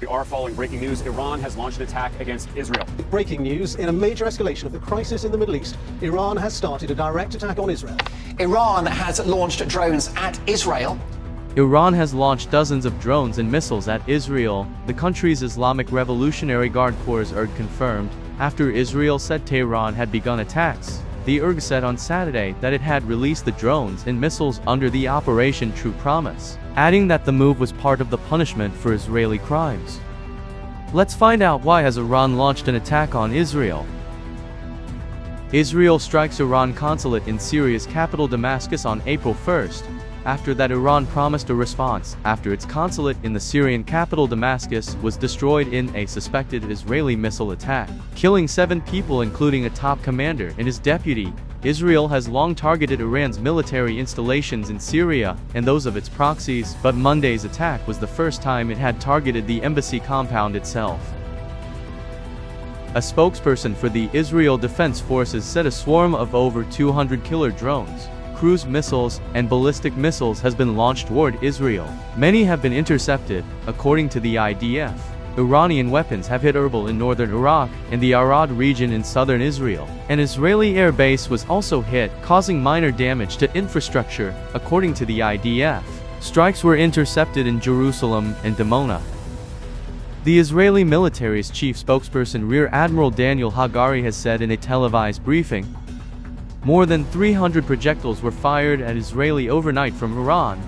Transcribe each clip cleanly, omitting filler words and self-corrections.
We are following breaking news. Iran has launched an attack against Israel. Breaking news: in a major escalation of the crisis in the Middle East, Iran has started a direct attack on Israel. Iran has launched drones at Israel. Iran has launched dozens of drones and missiles at Israel, the country's Islamic Revolutionary Guard Corps ERG confirmed, after Israel said Tehran had begun attacks. The ERG said on Saturday that it had released the drones and missiles under the Operation True Promise, adding that the move was part of the punishment for Israeli crimes. Let's find out why has Iran launched an attack on Israel. Israel strikes Iran consulate in Syria's capital Damascus on April 1st. After that, Iran promised a response after its consulate in the Syrian capital Damascus was destroyed in a suspected Israeli missile attack, killing 7 people including a top commander and his deputy. Israel has long targeted Iran's military installations in Syria and those of its proxies, but Monday's attack was the first time it had targeted the embassy compound itself. A spokesperson for the Israel Defense Forces said a swarm of over 200 killer drones, cruise missiles, and ballistic missiles has been launched toward Israel. Many have been intercepted, according to the IDF. Iranian weapons have hit Erbil in northern Iraq and the Arad region in southern Israel. An Israeli air base was also hit, causing minor damage to infrastructure, according to the IDF. Strikes were intercepted in Jerusalem and Dimona. The Israeli military's chief spokesperson Rear Admiral Daniel Hagari has said in a televised briefing, more than 300 projectiles were fired at Israeli overnight from Iran,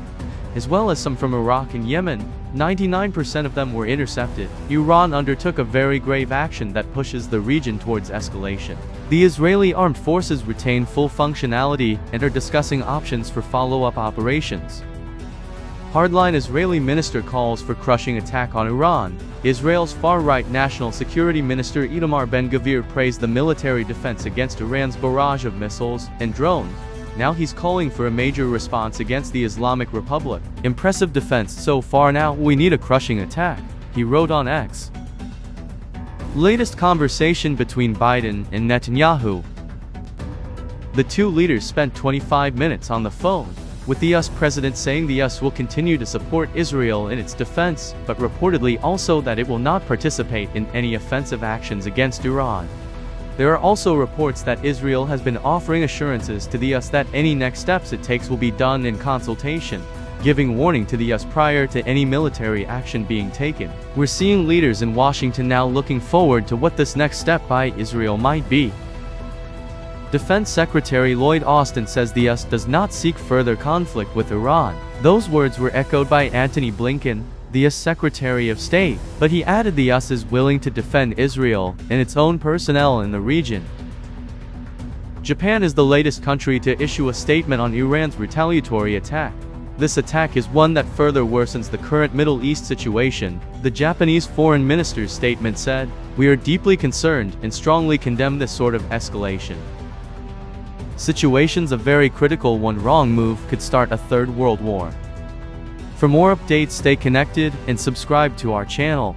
as well as some from Iraq and Yemen. 99% of them were intercepted. Iran undertook a very grave action that pushes the region towards escalation. The Israeli armed forces retain full functionality and are discussing options for follow-up operations. Hardline Israeli minister calls for crushing attack on Iran. Israel's far-right National Security Minister Itamar Ben-Gvir praised the military defense against Iran's barrage of missiles and drones. Now he's calling for a major response against the Islamic Republic. Impressive defense so far, now we need a crushing attack, he wrote on X. Latest conversation between Biden and Netanyahu. The two leaders spent 25 minutes on the phone, with the US president saying the US will continue to support Israel in its defense, but reportedly also that it will not participate in any offensive actions against Iran. There are also reports that Israel has been offering assurances to the US that any next steps it takes will be done in consultation, giving warning to the US prior to any military action being taken. We're seeing leaders in Washington now looking forward to what this next step by Israel might be. Defense Secretary Lloyd Austin says the US does not seek further conflict with Iran. Those words were echoed by Antony Blinken, the US Secretary of State, but he added the US is willing to defend Israel and its own personnel in the region. Japan is the latest country to issue a statement on Iran's retaliatory attack. This attack is one that further worsens the current Middle East situation, the Japanese foreign minister's statement said. We are deeply concerned and strongly condemn this sort of escalation. Situation's a very critical. One wrong move could start a third world war. For more updates, stay connected and subscribe to our channel.